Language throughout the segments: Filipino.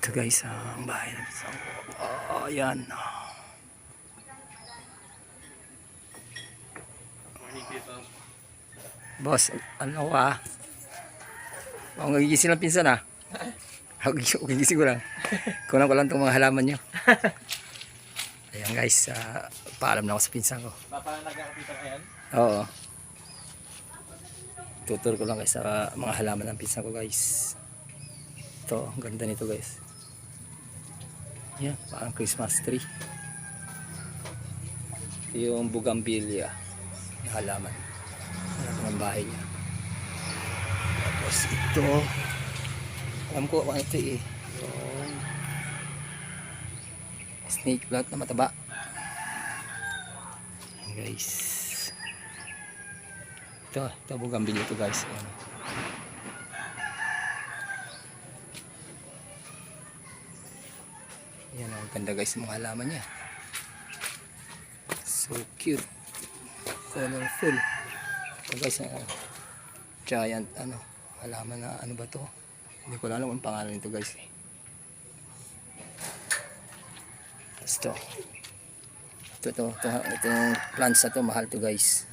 Ito guys, ang bahay ng pinsan ko. Oh, ayan. Boss, ano ka? Ako nagigising lang pinsan ah. Ako gigising ko lang. Kunan ko lang itong mga halaman nyo. Ayan guys, paalam na ako sa pinsan ko. Papalagyan ko dito ngayon? Oo. Tutur ko lang guys sa mga halaman ng pinsan ko guys. Ito, ang ganda nito guys. Yan, parang Christmas tree. Ito yung bougainvillea na halaman. Halaman ng bahay niya. Tapos ito, alam ko ano ito eh. Yung snake plant na mataba. Ayan guys. Ito bougainvillea ito guys. Ayan. Yan ang ganda guys mga halaman niya. So cute. Colorful. Ito guys, giant halaman na ano ba to? Hindi ko alam ang pangalan nito guys. Itong plants na to mahal to guys.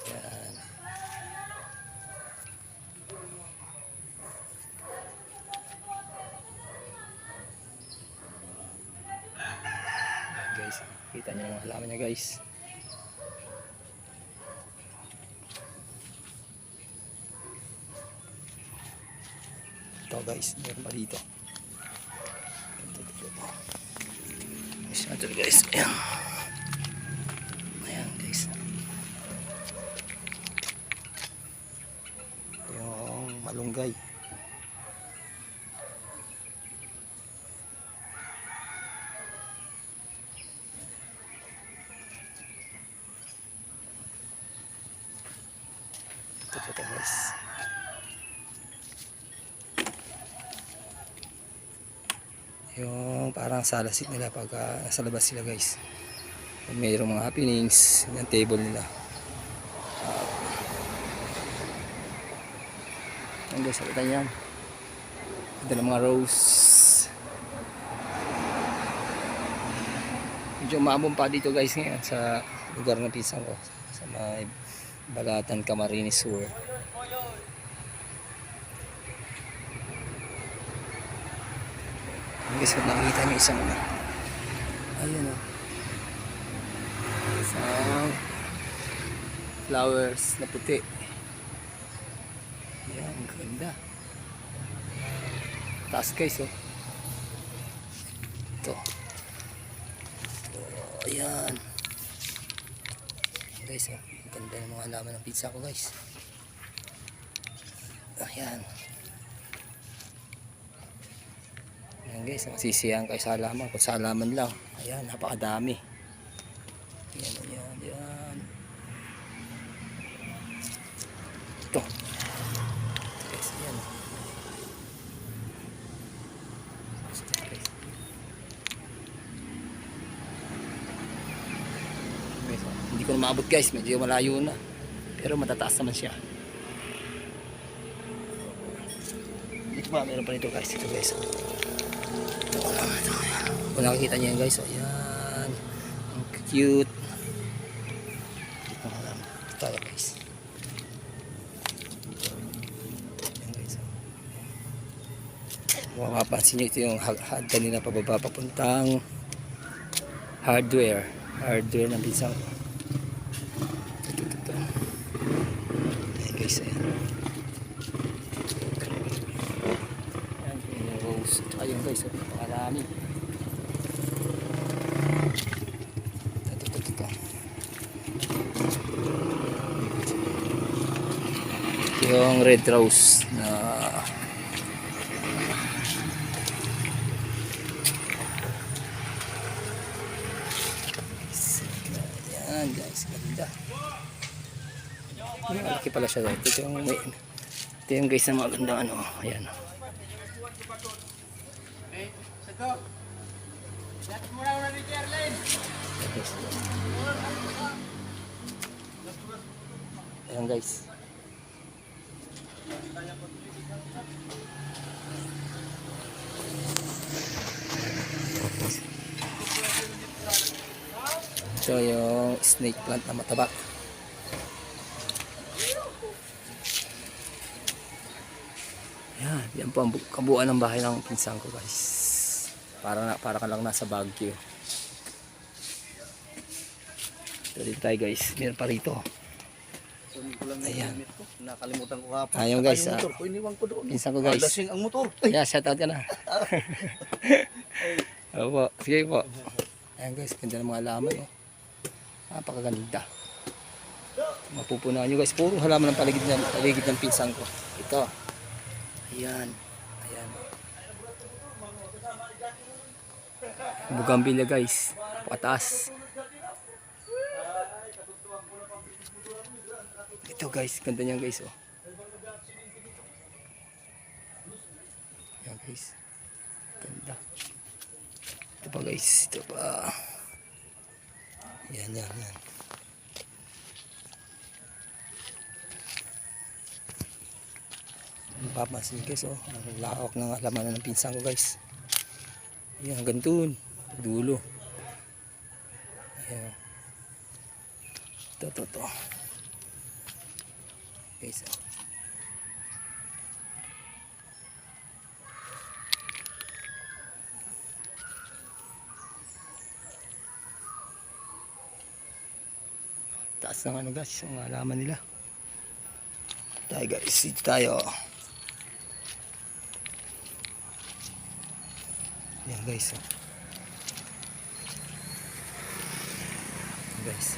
Yan. Guys, kita niyo yung halaman niya guys. Ito guys, meron pa dito. Ito guys, ayan. Ayan guys. Ito yung malunggay. Ito guys. Yung parang salasit nila pag nasa labas sila guys. Mayroong mga happenings yung table nila. Ayan guys, sakita yan. Ito na mga rose. Medyo maambon pa dito guys ngayon sa lugar ng pinsan ko. Sa may Balatan, Camarines Sur. Guys, kung nakikita niyo isang ayun o, isang flowers na puti. Yan, ganda. Taas guys o. Ito. Ayan guys o, ganda ng mga halaman ng pizza ko guys. Ayan. Ayan guys, magsisiyahan kayo sa halaman. Kung sa halaman lang, ayan, napakadami. Ayan. Ito guys, ayan. Guys, hindi ko na maabot guys, medyo malayo na. Pero matataas naman siya. Dito ba, meron pa nito guys. Ito guys. Kung nakikita niyo yan guys, ayan, ang cute. Dito na lang tayo guys. Ayan guys, mapapansin niyo ito yung hagdan nila pababa papuntang hardware ng pinsang. Ito. Ayan guys, ayan. Ayun guys, napakarami. Ito. Yung red rose na yan guys, ganda. Malaki pala siya. Ito yung guys na magandang ayan. Ayan guys. guys, so yung snake plant na mataba. Yan po ang kabuuan ng bahay ng pinsan ko guys. Para ka lang nasa Baguio. So dito tayo guys, meron pa rito. Ayan. Nakalimutan ko hapon. Ayun guys, yung motor ko, iniwan ko doon. pinsan ko guys. Lasing ang motor. Yeah, shout out ka na. Opo, sige po. Ayan guys, ganda ng mga halaman. Oh. Napakaganda. Mapupunahan nyo guys. Puro halaman ng paligid ng pinsan ko. Ito. Ayan. Ayan. Bugambilya guys. Pataas. Ito guys, ganda niyan guys. Oh. Ayan guys. Ganda. Ito pa guys. Ito pa. Yan. Papansin guys, oh, ang lawak ng halaman ng pinsan ko guys. Ayan, hanggang dun, dulo. Ayan. Ito. Guys, oh. Taas ng ano guys, ang halaman nila. Tayo guys, dito tayo. Yan guys, oh. Yan guys.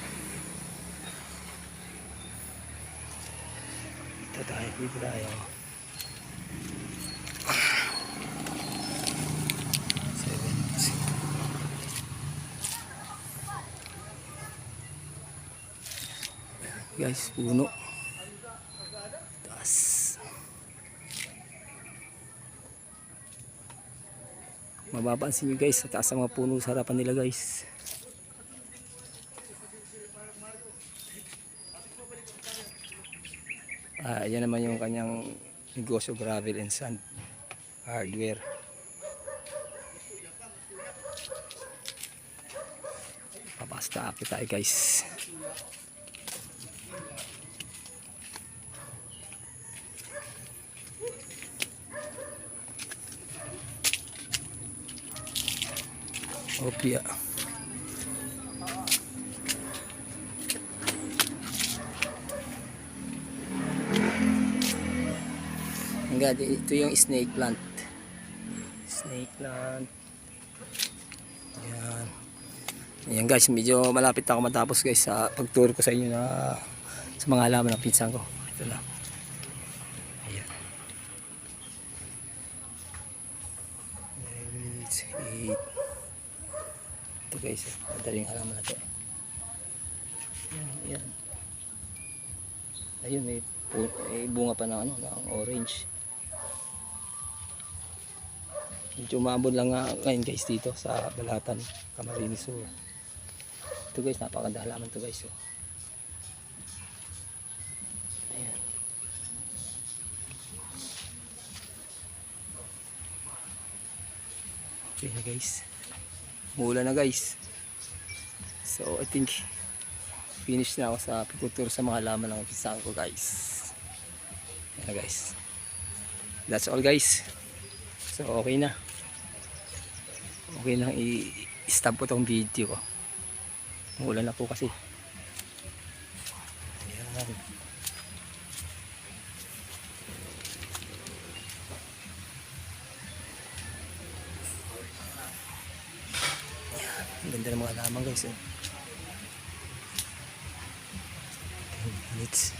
Dito tayo. Guys, puno. Taas. Mapapansin nyo guys, sa taas ng mga puno sa harapan nila guys. Yan naman yung kanyang negosyo, gravel and sand hardware. Papasta ako tayo guys. Opia. Hanggang ito yung snake plant. Ayan. Ayan guys, medyo malapit ako matapos guys sa pagturo ko sa inyo na sa mga halaman ng pinsan ko. Ito na. Ayan. Ito guys, madaling halaman natin. Ayan. Ayun, may bunga pa ng orange. Medyo umabot lang ngayon guys dito sa Balatan, Camarines Sur. Ito guys, napakaganda halaman to guys. Oh. Ayan. Okay na guys. Mula na guys. So I think finish na ako sa pagtuturo sa mga halaman ng pinsan ko guys. Ayan na guys. That's all guys. So okay na. Okay lang i-stop ko tong video ko. Umulan na po kasi. Ayan. Ang ganda ng mga halaman guys. 10 minutes.